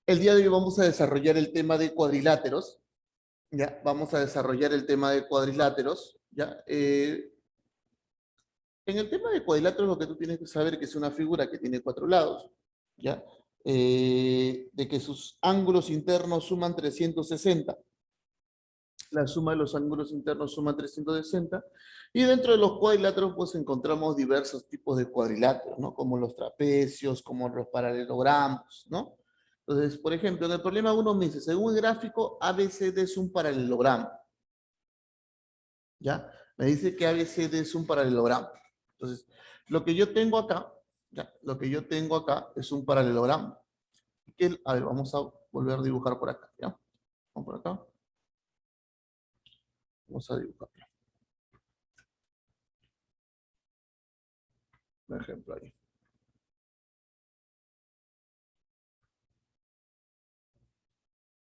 El día de hoy vamos a desarrollar el tema de cuadriláteros, ¿ya? Vamos a desarrollar el tema de cuadriláteros, ¿ya? En el tema de cuadriláteros lo que tú tienes que saber es que es una figura que tiene cuatro lados, ¿ya? De que sus ángulos internos suman 360. La suma de los ángulos internos suma 360. Y dentro de los cuadriláteros pues encontramos diversos tipos de cuadriláteros, ¿no? Como los trapecios, como los paralelogramos, ¿no? Entonces, por ejemplo, en el problema 1 me dice, según el gráfico, ABCD es un paralelogramo, ¿ya? Me dice que ABCD es un paralelogramo. Entonces, lo que yo tengo acá, ¿ya? Lo que yo tengo acá es un paralelogramo. A ver, vamos a volver a dibujar por acá, ¿ya? Vamos por acá. Vamos a dibujar. Un ejemplo ahí.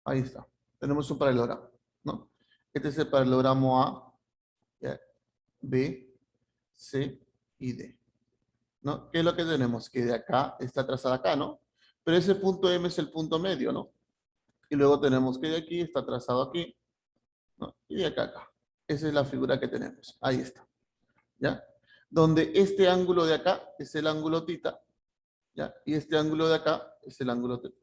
Ahí está. Tenemos un paralelogramo, ¿no? Este es el paralelogramo A, ¿ya? B, C y D, ¿no? ¿Qué es lo que tenemos? Que de acá está trazada acá, ¿no? Pero ese punto M es el punto medio, ¿no? Y luego tenemos que de aquí está trazado aquí, ¿no? Y de acá a acá. Esa es la figura que tenemos. Ahí está, ¿ya? Donde este ángulo de acá es el ángulo tita, ¿ya? Y este ángulo de acá es el ángulo teta.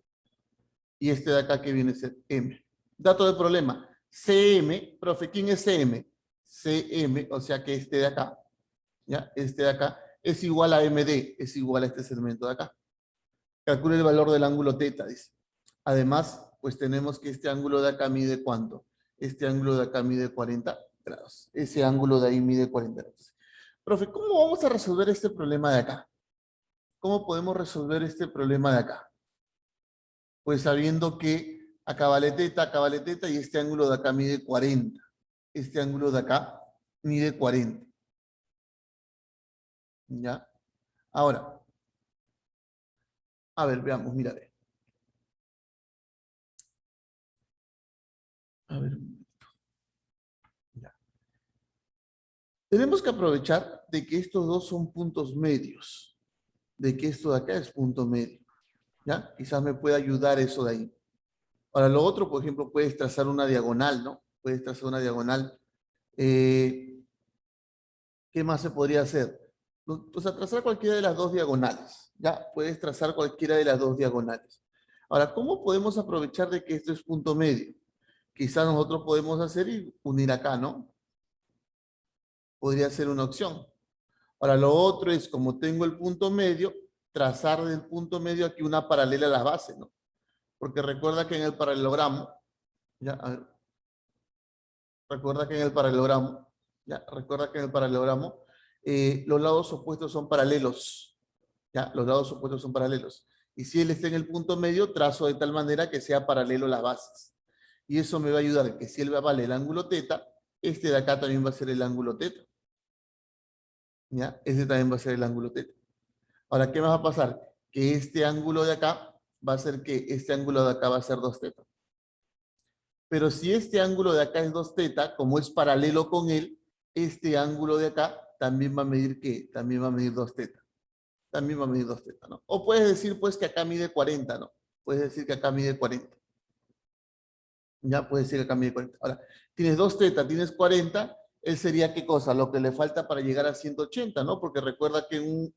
Y este de acá que viene a ser M. Dato de problema. CM, profe, ¿quién es CM? CM, o sea que este de acá, ¿ya? Este de acá es igual a MD, es igual a este segmento de acá. Calcule el valor del ángulo teta, dice. Además, pues tenemos que este ángulo de acá mide ¿cuánto? Este ángulo de acá mide 40 grados. Ese ángulo de ahí mide 40 grados. Profe, ¿cómo vamos a resolver este problema de acá? ¿Cómo podemos resolver este problema de acá? Pues sabiendo que acá vale teta y este ángulo de acá mide 40. Este ángulo de acá mide 40. ¿Ya? Ahora, a ver, veamos, mira, ve. A ver, ya. Tenemos que aprovechar de que estos dos son puntos medios, de que esto de acá es punto medio, ¿ya? Quizás me pueda ayudar eso de ahí. Ahora, lo otro, por ejemplo, puedes trazar una diagonal, ¿no? Puedes trazar una diagonal. Eh, ¿Qué más se podría hacer? O sea, trazar cualquiera de las dos diagonales, ¿ya? Puedes trazar cualquiera de las dos diagonales. Ahora, ¿cómo podemos aprovechar de que esto es punto medio? Quizás nosotros podemos hacer y unir acá, ¿no? Podría ser una opción. Ahora, lo otro es, como tengo el punto medio, trazar del punto medio aquí una paralela a las bases, ¿no? Porque recuerda que en el paralelogramo, ya, a ver, recuerda que en el paralelogramo, ya, recuerda que en el paralelogramo, los lados opuestos son paralelos, ya, los lados opuestos son paralelos. Y si él está en el punto medio, trazo de tal manera que sea paralelo a las bases. Y eso me va a ayudar que si él vale el ángulo teta, este de acá también va a ser el ángulo teta. ¿Ya? Ese también va a ser el ángulo teta. Ahora, ¿qué me va a pasar? Que este ángulo de acá va a ser que este ángulo de acá va a ser 2 teta. Pero si este ángulo de acá es 2 teta, como es paralelo con él, este ángulo de acá también va a medir ¿qué? También va a medir 2 teta. También va a medir 2 teta, ¿no? O puedes decir pues que acá mide 40, ¿no? Puedes decir que acá mide 40. Ya puedes decir que acá mide 40. Ahora, tienes 2 teta, tienes 40, él sería ¿qué cosa? Lo que le falta para llegar a 180, ¿no? Porque recuerda que en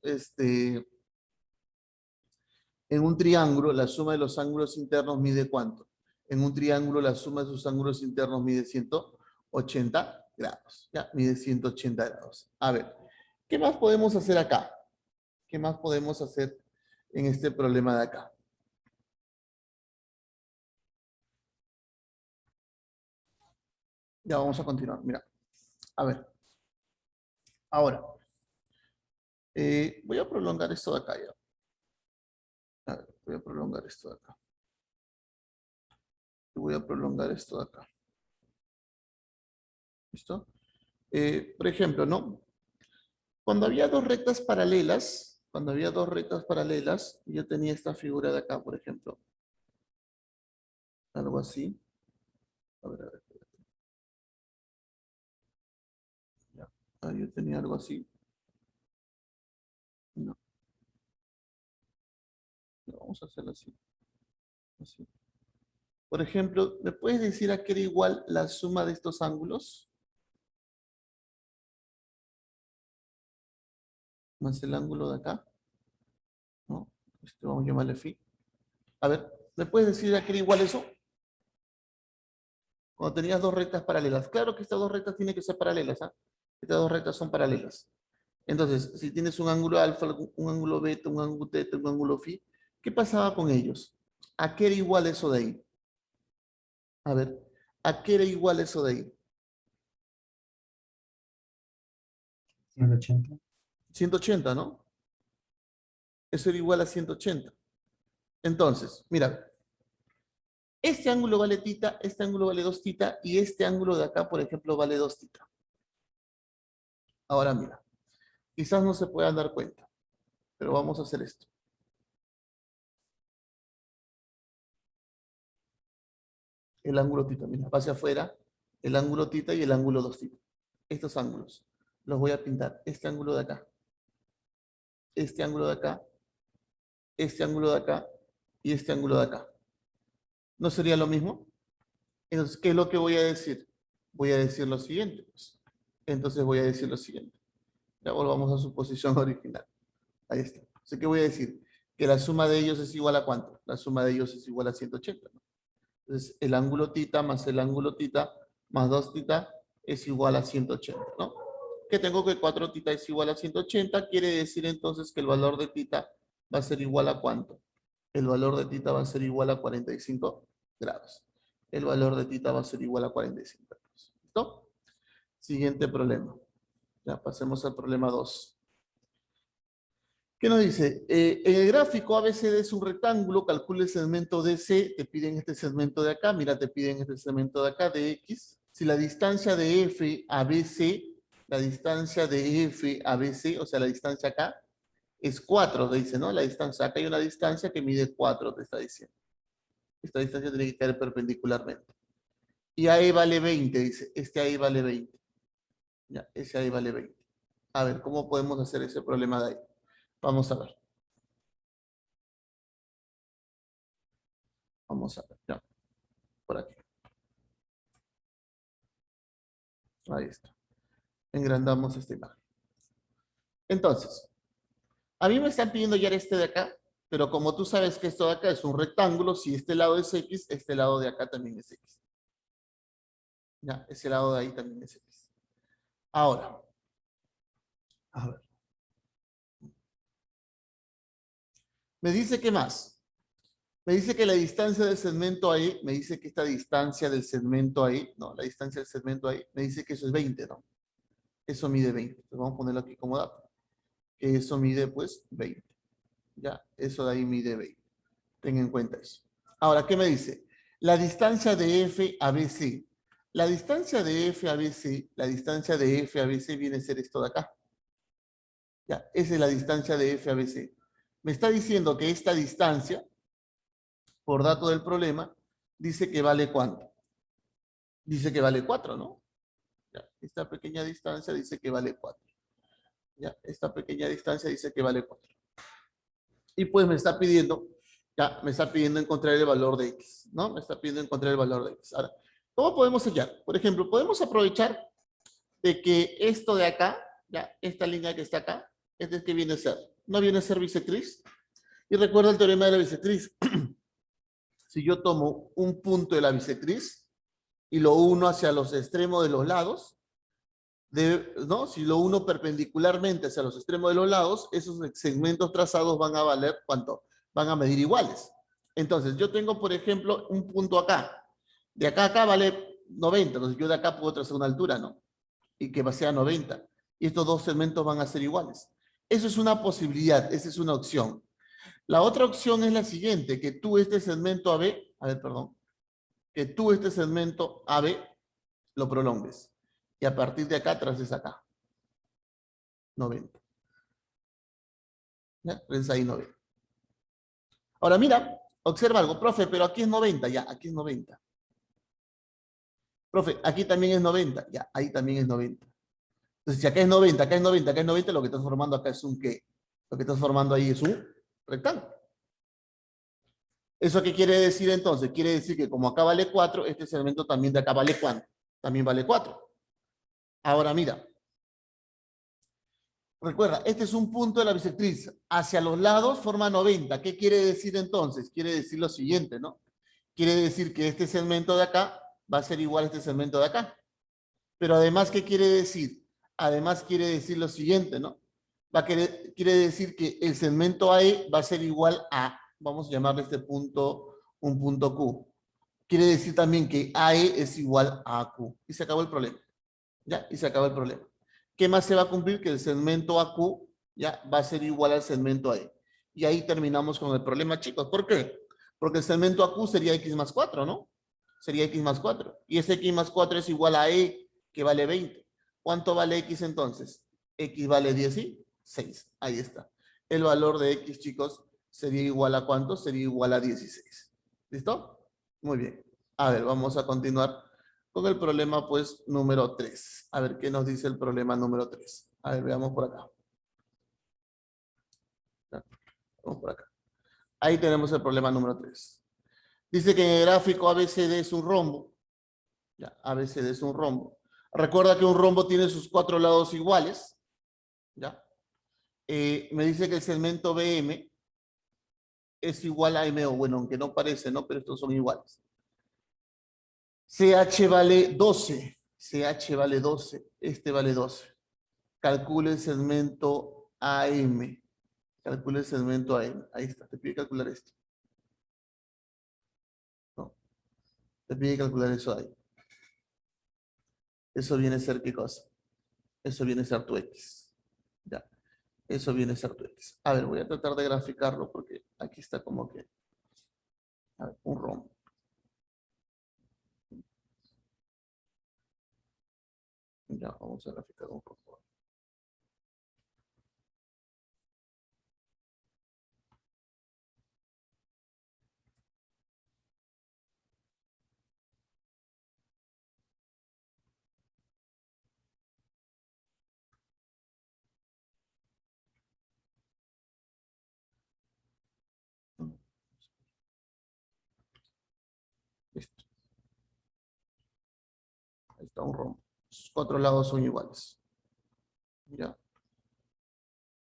un triángulo, la suma de los ángulos internos mide ¿cuánto? En un triángulo, la suma de sus ángulos internos mide 180 grados. Ya, mide 180 grados. A ver, ¿qué más podemos hacer acá? ¿Qué más podemos hacer en este problema de acá? Ya vamos a continuar. Mira, a ver. Ahora, voy a prolongar esto de acá ya. A ver, voy a prolongar esto de acá. Y voy a prolongar esto de acá. ¿Listo? Por ejemplo, ¿no? Cuando había dos rectas paralelas, yo tenía esta figura de acá, por ejemplo. Algo así. A ver, ya. Ah, yo tenía algo así. No, no, vamos a hacerlo así. Así. Por ejemplo, ¿me puedes decir a qué era igual la suma de estos ángulos? Más el ángulo de acá, ¿no? Vamos a llamarle phi. A ver, ¿me puedes decir a qué era igual eso? Cuando tenías dos rectas paralelas. Claro que estas dos rectas tienen que ser paralelas, ¿ah? Estas dos rectas son paralelas. Entonces, si tienes un ángulo alfa, un ángulo beta, un ángulo teta, un ángulo phi, ¿qué pasaba con ellos? ¿A qué era igual eso de ahí? A ver, ¿a qué era igual eso de ahí? 180. 180, ¿no? Eso era igual a 180. Entonces, mira, este ángulo vale tita, este ángulo vale 2 tita, y este ángulo de acá, por ejemplo, vale 2 tita. Ahora mira, quizás no se puedan dar cuenta, pero vamos a hacer esto. El ángulo tita, mira, va hacia afuera, el ángulo tita y el ángulo 2 tita. Estos ángulos los voy a pintar. Este ángulo de acá, este ángulo de acá, este ángulo de acá y este ángulo de acá. ¿No sería lo mismo? Entonces, ¿qué es lo que voy a decir? Voy a decir lo siguiente, pues. Entonces voy a decir lo siguiente. Ya volvamos a su posición original. Ahí está. Así que voy a decir que la suma de ellos es igual a ¿cuánto? La suma de ellos es igual a 180, ¿no? Entonces, el ángulo tita más el ángulo tita más 2 tita es igual a 180, ¿no? Que tengo que 4 tita es igual a 180, quiere decir entonces que el valor de tita va a ser igual a ¿cuánto? El valor de tita va a ser igual a 45 grados. El valor de tita va a ser igual a 45 grados. ¿Listo? Siguiente problema. Ya pasemos al problema 2. ¿Qué nos dice? En el gráfico ABCD es un rectángulo, calcula el segmento DC, te piden este segmento de acá, mira, te piden este segmento de acá, de X. Si la distancia de F a BC, la distancia de F a BC, o sea, la distancia acá, es 4, te dice, ¿no? La distancia, acá hay una distancia que mide 4, te está diciendo. Esta distancia tiene que caer perpendicularmente. Y ahí vale 20, dice, este ahí vale 20. Ya, ese ahí vale 20. A ver, ¿cómo podemos hacer ese problema de ahí? Vamos a ver. Vamos a ver, ya, por aquí. Ahí está. Engrandamos esta imagen. Entonces, a mí me están pidiendo ya este de acá, pero como tú sabes que esto de acá es un rectángulo, si este lado es X, este lado de acá también es X. Ya, ese lado de ahí también es X. Ahora, a ver. Me dice que más. Me dice que la distancia del segmento ahí, me dice que esta distancia del segmento ahí, no, la distancia del segmento ahí, me dice que eso es 20, ¿no? Eso mide 20. Entonces vamos a ponerlo aquí como dato. Que eso mide, pues, 20. Ya, eso de ahí mide 20. Ten en cuenta eso. Ahora, ¿qué me dice? La distancia de F a BC. La distancia de F a BC, la distancia de F a BC viene a ser esto de acá. Ya, esa es la distancia de F a BC. Me está diciendo que esta distancia, por dato del problema, dice que vale ¿cuánto? Dice que vale 4, ¿no? Ya, esta pequeña distancia dice que vale 4. Ya, esta pequeña distancia dice que vale 4. Y pues me está pidiendo, ya, me está pidiendo encontrar el valor de X, ¿no? Me está pidiendo encontrar el valor de X. Ahora, ¿cómo podemos hallar? Por ejemplo, podemos aprovechar de que esto de acá, ya, esta línea que está acá, es de que viene a ser, no viene a ser bisectriz. Y recuerda el teorema de la bisectriz. Si yo tomo un punto de la bisectriz y lo uno hacia los extremos de los lados, ¿no? Si lo uno perpendicularmente hacia los extremos de los lados, esos segmentos trazados van a valer, ¿cuánto? Van a medir iguales. Entonces, yo tengo, por ejemplo, un punto acá. De acá a acá vale 90. Entonces, yo de acá puedo trazar una altura, ¿no? Y que sea 90. Y estos dos segmentos van a ser iguales. Eso es una posibilidad, esa es una opción. La otra opción es la siguiente, que tú este segmento AB, a ver, perdón, que tú este segmento AB lo prolongues. Y a partir de acá traces acá. 90. ¿Ya? Entonces ahí 90. Ahora mira, observa algo, profe, pero aquí es 90, ya, aquí es 90. Profe, aquí también es 90, ya, ahí también es 90. Entonces, si acá es 90, acá es 90, acá es 90, lo que estás formando acá es un ¿qué? Lo que estás formando ahí es un rectángulo. ¿Eso qué quiere decir entonces? Quiere decir que como acá vale 4, este segmento también de acá vale ¿cuánto? También vale 4. Ahora mira, recuerda, este es un punto de la bisectriz. Hacia los lados forma 90. ¿Qué quiere decir entonces? Quiere decir lo siguiente, ¿no? Quiere decir que este segmento de acá va a ser igual a este segmento de acá. Pero además, ¿qué quiere decir? Además quiere decir lo siguiente, ¿no? Quiere decir que el segmento AE va a ser igual a, vamos a llamarle este punto, un punto Q. Quiere decir también que AE es igual a AQ. Y se acabó el problema. ¿Ya? Y se acabó el problema. ¿Qué más se va a cumplir? Que el segmento AQ ya va a ser igual al segmento AE. Y ahí terminamos con el problema, chicos. ¿Por qué? Porque el segmento AQ sería X más 4, ¿no? Sería X más 4. Y ese X más 4 es igual a E, que vale 20. ¿Cuánto vale X entonces? X vale 16. Ahí está. El valor de X, chicos, sería igual a ¿cuánto? Sería igual a 16. ¿Listo? Muy bien. A ver, vamos a continuar con el problema, pues, número 3. A ver, ¿qué nos dice el problema número 3? A ver, veamos por acá. Vamos por acá. Ahí tenemos el problema número 3. Dice que en el gráfico ABCD es un rombo. Ya, ABCD es un rombo. Recuerda que un rombo tiene sus 4 lados iguales. ¿Ya? Me dice que el segmento BM es igual a MO. Bueno, aunque no parece, ¿no? Pero estos son iguales. CH vale 12. CH vale 12. Este vale 12. Calcule el segmento AM. Calcule el segmento AM. Ahí está. Te pide calcular esto. ¿No? Te pide calcular eso ahí. Eso viene a ser ¿qué cosa? Eso viene a ser tu X. Ya. Eso viene a ser tu X. A ver, voy a tratar de graficarlo porque aquí está como que... A ver, un rombo. Ya, vamos a graficar un poco. Listo. Ahí está un rombo. Sus 4 lados son iguales. Ya.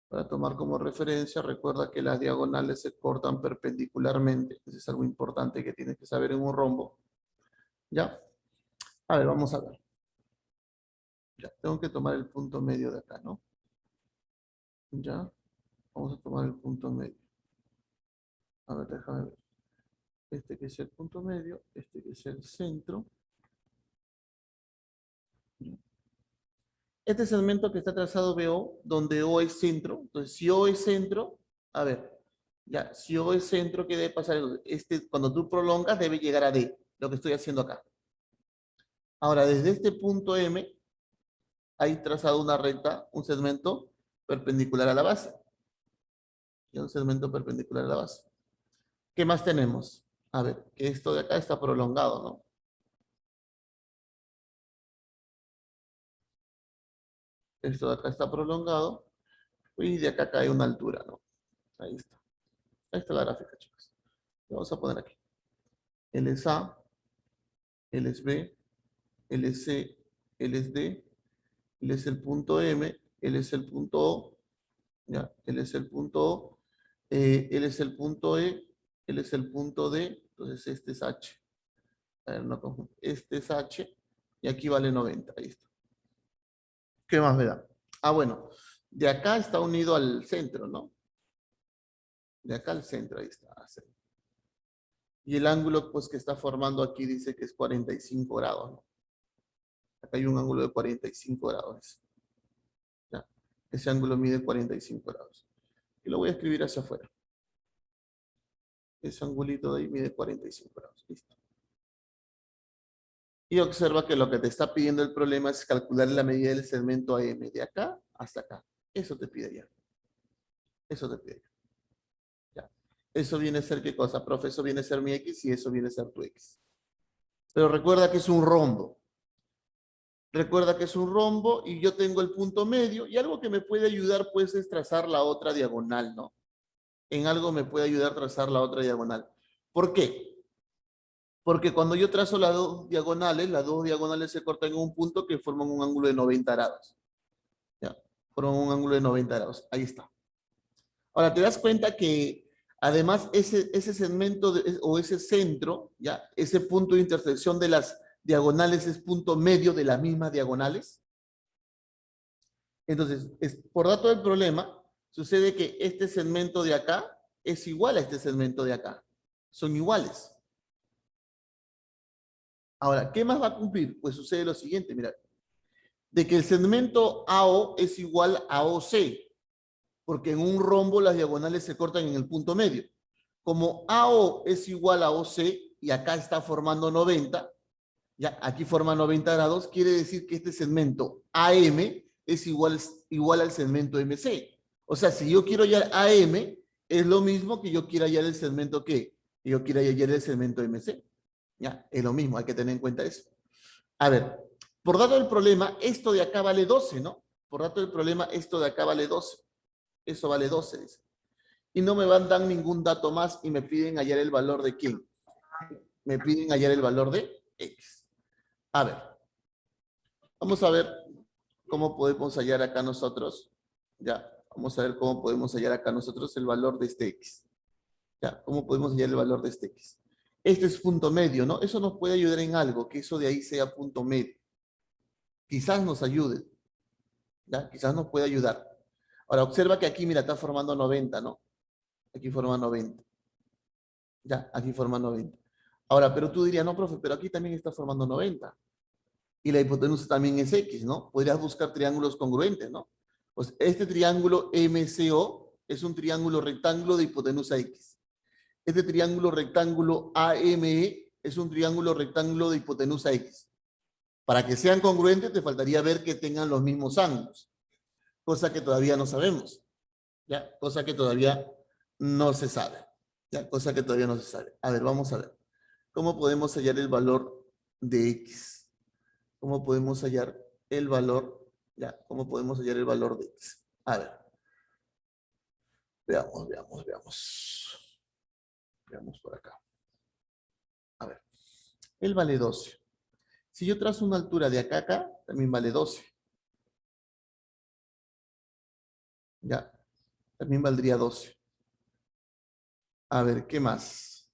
Para tomar como referencia, recuerda que las diagonales se cortan perpendicularmente. Eso es algo importante que tienes que saber en un rombo. ¿Ya? A ver, vamos a ver. Ya, tengo que tomar el punto medio de acá, ¿no? Ya, vamos a tomar el punto medio. A ver, déjame ver. Este que es el punto medio, este que es el centro. Este segmento que está trazado BO, donde O es centro. Entonces, si O es centro, a ver, ya, si O es centro, ¿qué debe pasar? Cuando tú prolongas, debe llegar a D, lo que estoy haciendo acá. Ahora, desde este punto M, hay trazado una recta, un segmento perpendicular a la base. Y un segmento perpendicular a la base. ¿Qué más tenemos? A ver, que esto de acá está prolongado, ¿no? Esto de acá está prolongado. Y de acá cae una altura, ¿no? Ahí está. Ahí está la gráfica, chicos. Lo vamos a poner aquí. L es A, L es B, L es C, L es D, L es el punto M, L es el punto O, ¿ya? L es el punto O, L es el punto E, L es el punto D, entonces este es H. A ver, no confundo. Este es H y aquí vale 90, ahí está. ¿Qué más me da? Ah, bueno, de acá está unido al centro, ¿no? De acá al centro, ahí está. Y el ángulo pues que está formando aquí dice que es 45 grados, ¿no? Acá hay un ángulo de 45 grados. ¿Ya? Ese ángulo mide 45 grados. Y lo voy a escribir hacia afuera. Ese angulito de ahí mide 45 grados. Listo. Y observa que lo que te está pidiendo el problema es calcular la medida del segmento AM de acá hasta acá. Eso te pide ya. Eso te pide ya. Eso viene a ser ¿qué cosa? Profe, eso viene a ser mi X y eso viene a ser tu X. Pero recuerda que es un rombo. Recuerda que es un rombo y yo tengo el punto medio y algo que me puede ayudar pues es trazar la otra diagonal, ¿no? En algo me puede ayudar a trazar la otra diagonal. ¿Por qué? Porque cuando yo trazo las dos diagonales se cortan en un punto que forman un ángulo de 90 grados. ¿Ya? Forman un ángulo de 90 grados. Ahí está. Ahora, te das cuenta que además ese segmento o ese centro, ¿ya? Ese punto de intersección de las diagonales es punto medio de las mismas diagonales. Entonces, por dato del problema, sucede que este segmento de acá es igual a este segmento de acá. Son iguales. Ahora, ¿qué más va a cumplir? Pues sucede lo siguiente, mira. De que el segmento AO es igual a OC, porque en un rombo las diagonales se cortan en el punto medio. Como AO es igual a OC y acá está formando 90, ya aquí forma 90 grados, quiere decir que este segmento AM es igual al segmento MC. O sea, si yo quiero hallar AM, es lo mismo que yo quiera hallar el segmento ¿qué? Que yo quiera hallar el segmento MC. Ya, es lo mismo, hay que tener en cuenta eso. A ver, por dato del problema, esto de acá vale 12, ¿no? Por dato del problema, esto de acá vale 12. Eso vale 12, dice. Y no me van a dar ningún dato más y me piden hallar el valor de ¿quién? Me piden hallar el valor de X. A ver, vamos a ver cómo podemos hallar acá nosotros. Ya, vamos a ver cómo podemos hallar acá nosotros el valor de este X. Ya, ¿cómo podemos hallar el valor de este X? Este es punto medio, ¿no? Eso nos puede ayudar en algo, que eso de ahí sea punto medio. Quizás nos ayude. ¿Ya? Quizás nos puede ayudar. Ahora, observa que aquí, mira, está formando 90, ¿no? Aquí forma 90. Ya, aquí forma 90. Ahora, pero tú dirías, no, profe, pero aquí también está formando 90. Y la hipotenusa también es X, ¿no? Podrías buscar triángulos congruentes, ¿no? Pues este triángulo MCO es un triángulo rectángulo de hipotenusa X. Este triángulo rectángulo AME es un triángulo rectángulo de hipotenusa X. Para que sean congruentes, te faltaría ver que tengan los mismos ángulos. Cosa que todavía no sabemos. ¿Ya? Cosa que todavía no se sabe. ¿Ya? Cosa que todavía no se sabe. A ver, vamos a ver. ¿Cómo podemos hallar el valor de X? ¿Cómo podemos hallar el valor? ¿Ya? ¿Cómo podemos hallar el valor de X? A ver. Veamos. Veamos por acá. A ver. Él vale 12. Si yo trazo una altura de acá a acá, también vale 12. ¿Ya? También valdría 12. A ver, ¿qué más?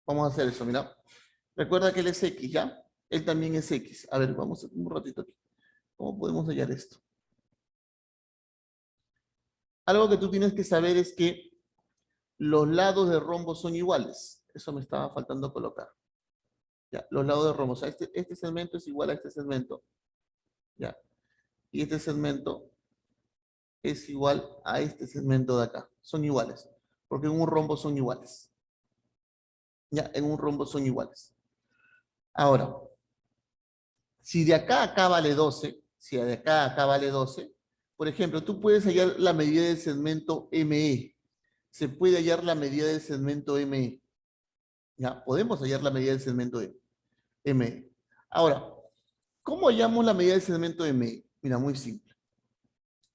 Vamos a hacer eso, mira. Recuerda que él es X, ¿ya? Él también es X. A ver, vamos a un ratito aquí. ¿Cómo podemos hallar esto? Algo que tú tienes que saber es que los lados de rombo son iguales. Eso me estaba faltando colocar. Ya, los lados de rombo. O sea, este segmento es igual a este segmento. Ya. Y este segmento es igual a este segmento de acá. Son iguales. Porque en un rombo son iguales. Ya, en un rombo son iguales. Ahora, si de acá a acá vale 12, si de acá a acá vale 12, por ejemplo, tú puedes hallar la medida del segmento ME. Se puede hallar la medida del segmento ME. Ya, podemos hallar la medida del segmento ME. Ahora, ¿cómo hallamos la medida del segmento ME? Mira, muy simple.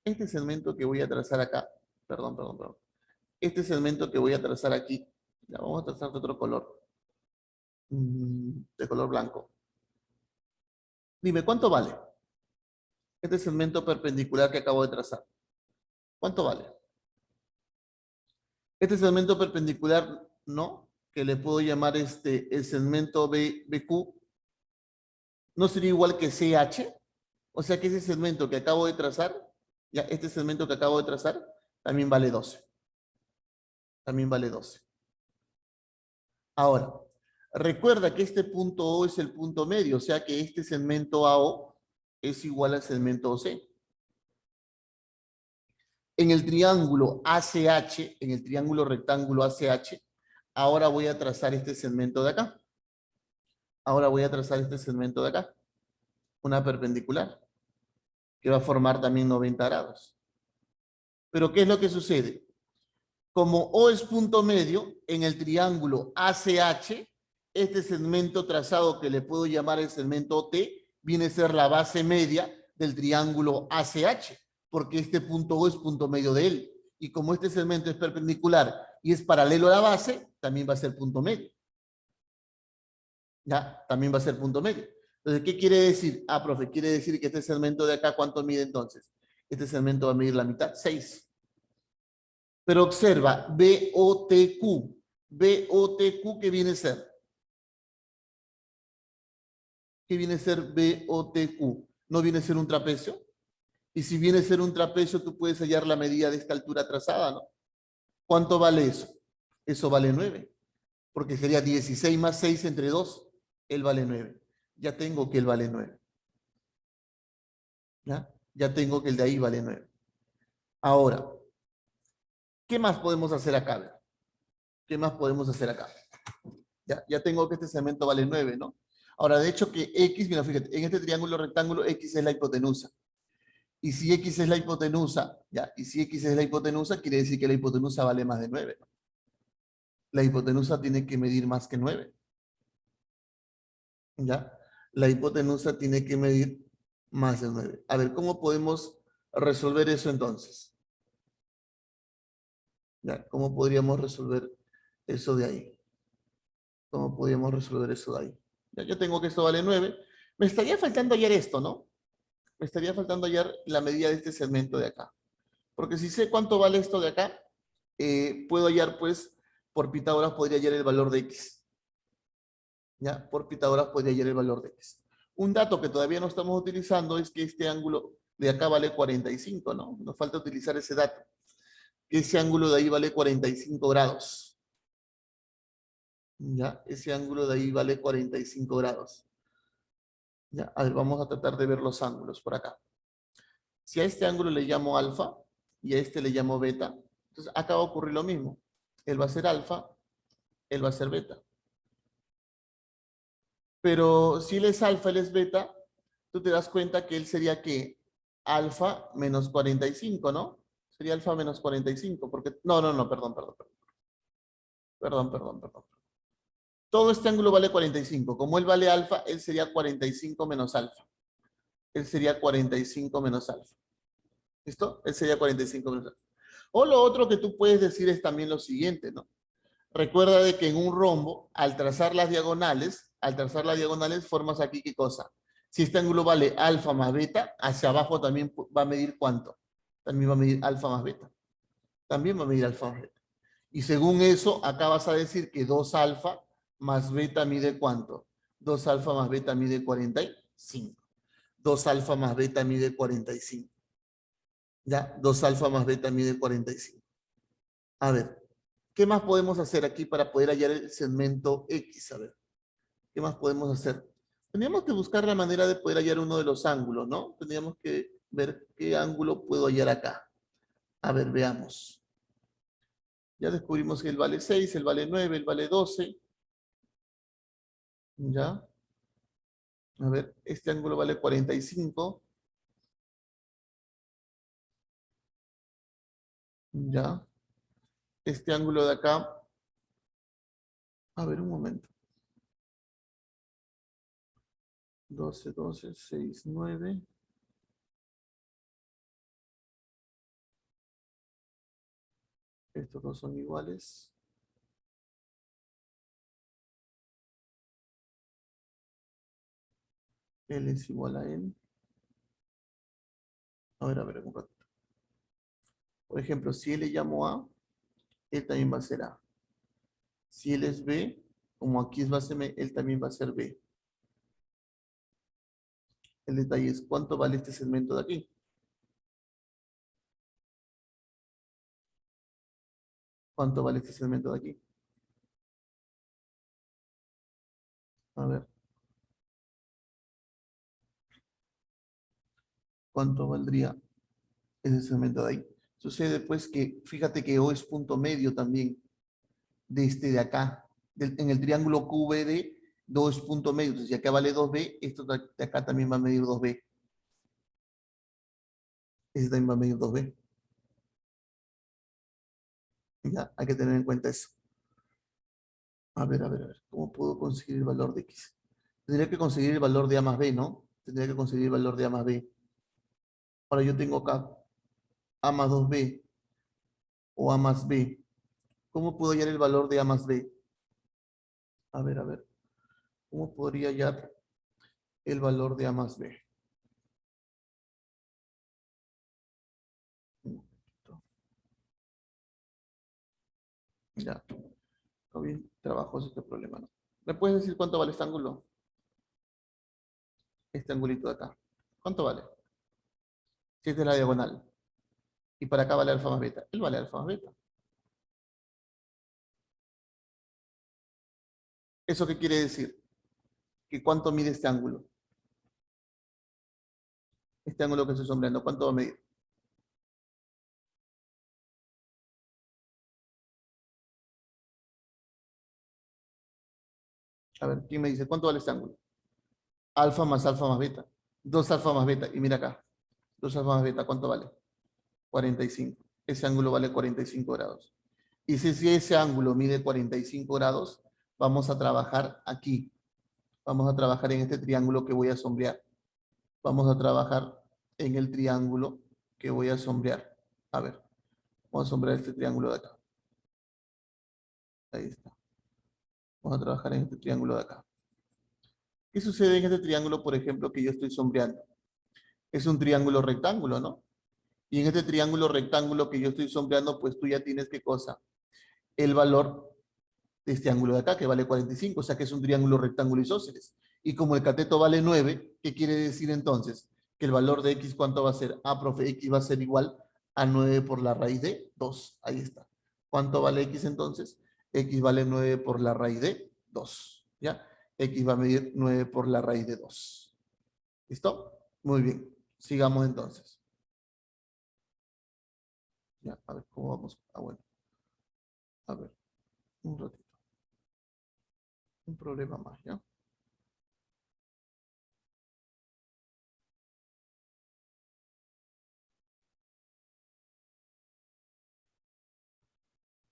Este segmento que voy a trazar acá, perdón. Este segmento que voy a trazar aquí, ya vamos a trazar de otro color, de color blanco. Dime, ¿cuánto vale este segmento perpendicular que acabo de trazar? ¿Cuánto vale? Este segmento perpendicular, ¿no? Que le puedo llamar el segmento BQ, ¿no sería igual que CH? O sea que ese segmento que acabo de trazar, ya este segmento que acabo de trazar, también vale 12. También vale 12. Ahora, recuerda que este punto O es el punto medio, o sea que este segmento AO es igual al segmento OC. En el triángulo ACH, en el triángulo rectángulo ACH, ahora voy a trazar este segmento de acá. Ahora voy a trazar este segmento de acá. Una perpendicular, que va a formar también 90 grados. Pero ¿qué es lo que sucede? Como O es punto medio, en el triángulo ACH, este segmento trazado que le puedo llamar el segmento OT, viene a ser la base media del triángulo ACH, porque este punto O es punto medio de él. Y como este segmento es perpendicular y es paralelo a la base, también va a ser punto medio. Ya, también va a ser punto medio. Entonces, ¿qué quiere decir? Ah, profe, quiere decir que este segmento de acá, ¿cuánto mide entonces? Este segmento va a medir la mitad, 6. Pero observa, BOTQ. BOTQ, ¿qué viene a ser? ¿Qué viene a ser BOTQ? ¿No viene a ser un trapecio? Y si viene a ser un trapecio, tú puedes hallar la medida de esta altura trazada, ¿no? ¿Cuánto vale eso? Eso vale 9. Porque sería 16 más 6 entre 2. Él vale 9. Ya tengo que él vale 9. ¿Ya? Ya tengo que el de ahí vale 9. Ahora, ¿qué más podemos hacer acá? ¿Qué más podemos hacer acá? Ya tengo que este segmento vale 9, ¿no? Ahora, de hecho que X, mira, fíjate, en este triángulo rectángulo X es la hipotenusa. Y si X es la hipotenusa, ya, y si X es la hipotenusa, quiere decir que la hipotenusa vale más de 9, ¿no? La hipotenusa tiene que medir más que 9, ¿ya? La hipotenusa tiene que medir más de 9. A ver, ¿cómo podemos resolver eso entonces? ¿Ya? ¿Cómo podríamos resolver eso de ahí? ¿Cómo podríamos resolver eso de ahí? Ya, yo tengo que esto vale 9. Me estaría faltando hallar esto, ¿no? Me estaría faltando hallar la medida de este segmento de acá. Porque si sé cuánto vale esto de acá, puedo hallar, pues, por Pitágoras podría hallar el valor de X. ¿Ya? Por Pitágoras podría hallar el valor de X. Un dato que todavía no estamos utilizando es que este ángulo de acá vale 45, ¿no? Nos falta utilizar ese dato. Que ese ángulo de ahí vale 45 grados. ¿Ya? Ese ángulo de ahí vale 45 grados. ¿Ya? A ver, vamos a tratar de ver los ángulos por acá. Si a este ángulo le llamo alfa y a este le llamo beta, entonces acá va a ocurrir lo mismo. Él va a ser alfa, él va a ser beta. Pero si él es alfa, él es beta, tú te das cuenta que él sería ¿qué? Alfa menos 45, ¿no? Sería alfa menos 45, porque... No, perdón. Todo este ángulo vale 45. Como él vale alfa, él sería 45 menos alfa. Él sería 45 menos alfa. ¿Listo? Él sería 45 menos alfa. O lo otro que tú puedes decir es también lo siguiente, ¿no? Recuerda de que en un rombo, al trazar las diagonales, formas aquí ¿qué cosa? Si este ángulo vale alfa más beta, hacia abajo también va a medir ¿cuánto? También va a medir alfa más beta. También va a medir alfa más beta. Y según eso, acá vas a decir que 2 alfa más beta mide ¿cuánto? 2 alfa más beta mide 45. 2 alfa más beta mide 45. ¿Ya? 2 alfa más beta mide 45. A ver, ¿qué más podemos hacer aquí para poder hallar el segmento X? A ver, ¿qué más podemos hacer? Tendríamos que buscar la manera de poder hallar uno de los ángulos, ¿no? Tendríamos que ver qué ángulo puedo hallar acá. A ver, veamos. Ya descubrimos que él vale 6, él vale 9, él vale 12. ¿Ya? A ver, este ángulo vale 45. ¿Ya? Este ángulo de acá. A ver, un momento. 12, 12, 6, 9. Estos dos son iguales. L es igual a N. A ver, un ratito. Por ejemplo, si L le llamo A, él también va a ser A. Si él es B, como aquí es base M, él también va a ser B. El detalle es cuánto vale este segmento de aquí. ¿Cuánto vale este segmento de aquí? A ver. ¿Cuánto valdría ese segmento de ahí? Sucede pues que, fíjate que O es punto medio también de este de acá. En el triángulo QVD, 2 es punto medio. Entonces, si acá vale 2B, esto de acá también va a medir 2B. Ese también va a medir 2B. Ya, hay que tener en cuenta eso. A ver. ¿Cómo puedo conseguir el valor de X? Tendría que conseguir el valor de A más B, ¿no? Tendría que conseguir el valor de A más B. Ahora yo tengo acá A más 2B. o A más B. ¿Cómo puedo hallar el valor de A más B? A ver, a ver. ¿Cómo podría hallar el valor de A más B? Ya, está bien, trabajoso este problema, ¿no? ¿Me puedes decir cuánto vale este ángulo? Este angulito de acá. ¿Cuánto vale? Si esta es la diagonal. Y para acá vale alfa más beta. Él vale alfa más beta. ¿Eso qué quiere decir? Que cuánto mide este ángulo. Este ángulo que estoy sombreando, ¿cuánto va a medir? A ver, ¿quién me dice cuánto vale este ángulo? Alfa más beta. 2 alfa más beta. Y mira acá. 2 alfa más beta, ¿cuánto vale? 45. Ese ángulo vale 45 grados. Y si ese ángulo mide 45 grados, vamos a trabajar aquí. Vamos a trabajar en este triángulo que voy a sombrear. Vamos a trabajar en el triángulo que voy a sombrear. A ver, vamos a sombrear este triángulo de acá. Ahí está. Vamos a trabajar en este triángulo de acá. ¿Qué sucede en este triángulo, por ejemplo, que yo estoy sombreando? Es un triángulo rectángulo, ¿no? Y en este triángulo rectángulo que yo estoy sombreando, pues tú ya tienes, ¿qué cosa? El valor de este ángulo de acá, que vale 45, o sea que es un triángulo rectángulo isósceles. Y como el cateto vale 9, ¿qué quiere decir entonces? Que el valor de x, ¿cuánto va a ser? Ah, profe, x va a ser igual a 9 por la raíz de 2. Ahí está. ¿Cuánto vale x entonces? X vale 9 por la raíz de 2. ¿Ya? X va a medir 9 por la raíz de 2. ¿Listo? Muy bien. Sigamos entonces. Ya, a ver, ¿cómo vamos? Ah, bueno. A ver, un ratito. Un problema más, ¿ya?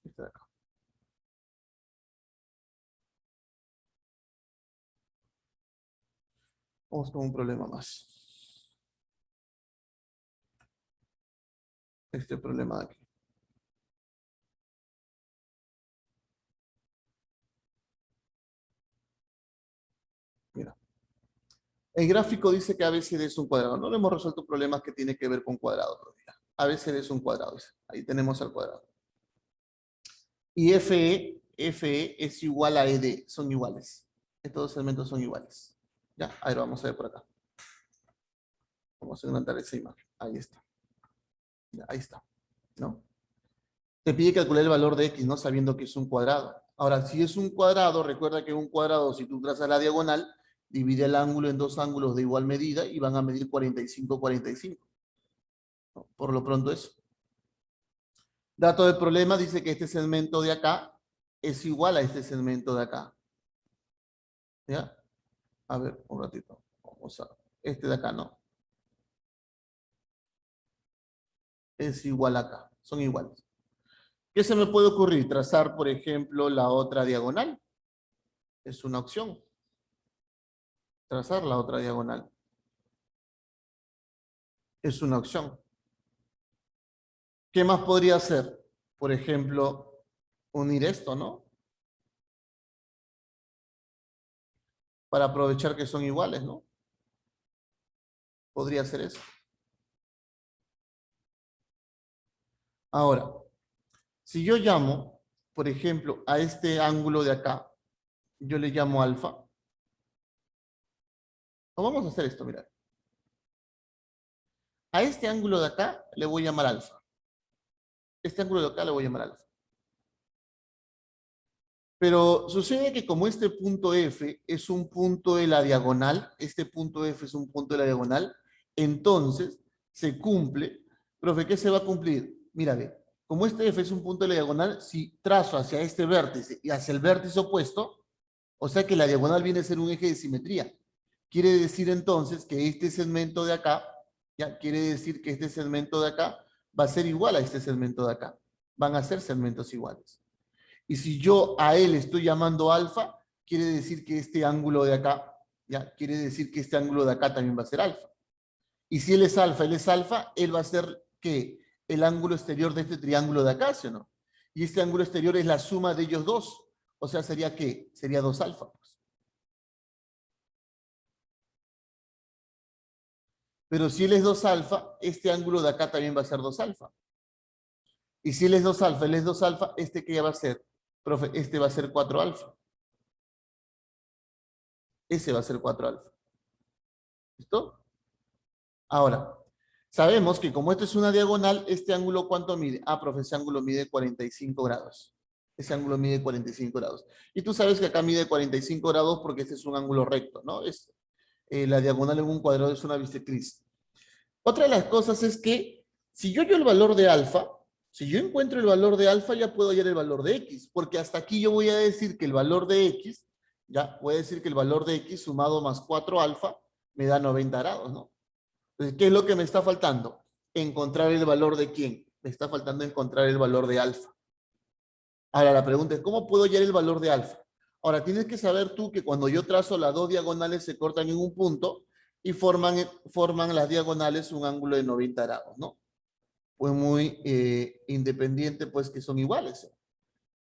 Este de acá. Vamos con un problema más. Este problema de aquí. Mira. El gráfico dice que ABCD es un cuadrado. No le hemos resuelto problemas que tiene que ver con cuadrado todavía. ABCD es un cuadrado. Ahí tenemos al cuadrado. Y FE es igual a ED. Son iguales. Estos dos elementos son iguales. Ya, a ver, vamos a ver por acá. Vamos a encontrar esa imagen. Ahí está. Ya, ahí está. ¿No? Te pide calcular el valor de X, ¿no? Sabiendo que es un cuadrado. Ahora, si es un cuadrado, recuerda que un cuadrado, si tú trazas la diagonal, divide el ángulo en dos ángulos de igual medida y van a medir 45, 45. ¿No? Por lo pronto eso. Dato del problema dice que este segmento de acá es igual a este segmento de acá. ¿Ya? A ver, un ratito. Vamos a... Este de acá no. Es igual acá. Son iguales. ¿Qué se me puede ocurrir? Trazar, por ejemplo, la otra diagonal. Es una opción. Trazar la otra diagonal. Es una opción. ¿Qué más podría hacer? Por ejemplo, unir esto, ¿no? Para aprovechar que son iguales, ¿no? Podría hacer eso. Ahora, si yo llamo, por ejemplo, a este ángulo de acá, yo le llamo alfa. O vamos a hacer esto, mira. A este ángulo de acá le voy a llamar alfa. Este ángulo de acá le voy a llamar alfa. Pero sucede que como este punto F es un punto de la diagonal, este punto F es un punto de la diagonal, entonces se cumple. Profe, ¿qué se va a cumplir? Mira, ve, como este F es un punto de la diagonal, si trazo hacia este vértice y hacia el vértice opuesto, o sea que la diagonal viene a ser un eje de simetría. Quiere decir entonces que este segmento de acá, ya quiere decir que este segmento de acá va a ser igual a este segmento de acá. Van a ser segmentos iguales. Y si yo a él estoy llamando alfa, quiere decir que este ángulo de acá, ya, quiere decir que este ángulo de acá también va a ser alfa. Y si él es alfa, él va a ser, ¿qué? el ángulo exterior de este triángulo de acá, ¿sí o no? Y este ángulo exterior es la suma de ellos dos. O sea, ¿sería qué? Sería 2 alfa, pues. Pero si él es 2 alfa, este ángulo de acá también va a ser 2 alfa. Y si él es 2 alfa, él es 2 alfa, ¿este qué va a ser? Profe, este va a ser 4 alfa. Ese va a ser 4 alfa. ¿Listo? Ahora, sabemos que como esto es una diagonal, este ángulo ¿cuánto mide? Ah, profe, ese ángulo mide 45 grados. Ese ángulo mide 45 grados. Y tú sabes que acá mide 45 grados porque este es un ángulo recto, ¿no? La diagonal en un cuadrado es una bisectriz. Otra de las cosas es que si yo el valor de alfa, si yo encuentro el valor de alfa, ya puedo hallar el valor de x, porque hasta aquí yo voy a decir que el valor de x, ya voy a decir que el valor de x sumado más 4 alfa me da 90 grados, ¿no? Entonces, ¿qué es lo que me está faltando? Encontrar el valor de quién. Me está faltando encontrar el valor de alfa. Ahora la pregunta es, ¿cómo puedo hallar el valor de alfa? Ahora tienes que saber tú que cuando yo trazo las dos diagonales se cortan en un punto y forman las diagonales un ángulo de 90 grados, ¿no? Pues muy independiente, pues que son iguales. ¿Eh?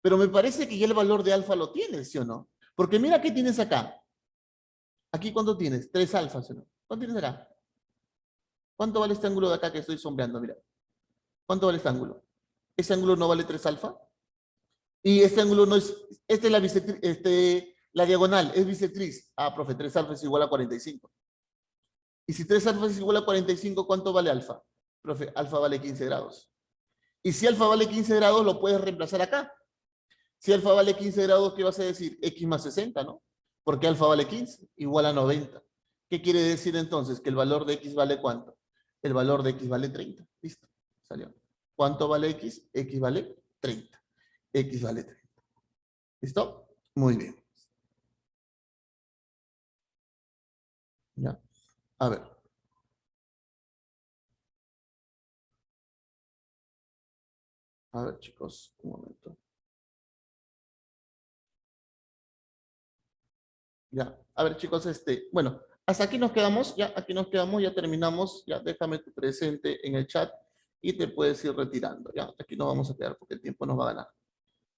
Pero me parece que ya el valor de alfa lo tienes, ¿sí o no? Porque mira qué tienes acá. Aquí, ¿cuánto tienes? 3 alfas, ¿sí o no? ¿Cuánto tienes acá? ¿Cuánto vale este ángulo de acá que estoy sombreando? Mira. ¿Cuánto vale este ángulo? ¿Ese ángulo no vale 3 alfa? Y este ángulo no es, esta es la bisectriz, la diagonal es bisectriz. Ah, profe, 3 alfa es igual a 45. Y si 3 alfa es igual a 45, ¿cuánto vale alfa? Profe, alfa vale 15 grados. Y si alfa vale 15 grados, lo puedes reemplazar acá. Si alfa vale 15 grados, ¿qué vas a decir? X más 60, ¿no? Porque alfa vale 15, igual a 90. ¿Qué quiere decir entonces? Que el valor de X vale ¿cuánto? El valor de X vale 30. Listo, salió. ¿Cuánto vale X? X vale 30. X vale 30. ¿Listo? Muy bien. Ya. A ver. A ver, chicos, un momento. Ya. A ver, chicos, bueno, hasta aquí nos quedamos, ya, aquí nos quedamos, ya terminamos, ya, déjame tu presente en el chat y te puedes ir retirando, ya, aquí nos vamos a quedar porque el tiempo nos va a ganar.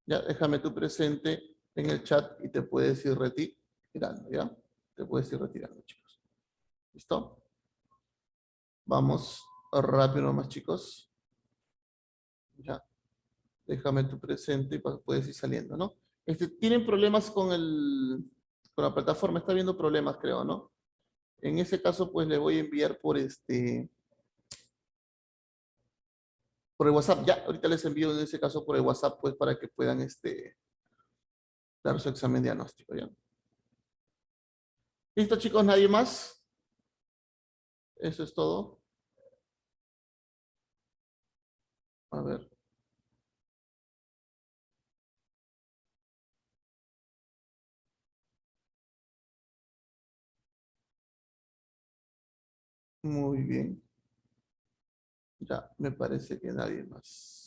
Ya, déjame tu presente en el chat y te puedes ir retirando, ya, te puedes ir retirando, chicos. ¿Listo? Vamos rápido nomás, chicos. Ya, déjame tu presente y puedes ir saliendo, ¿no? Tienen problemas con la plataforma, está viendo problemas, creo, ¿no? En ese caso, pues le voy a enviar por el WhatsApp. Ya, ahorita les envío en ese caso por el WhatsApp, pues para que puedan dar su examen diagnóstico, ¿ya? ¿Listo, chicos? ¿Nadie más? Eso es todo. A ver. Muy bien. Ya, me parece que nadie más.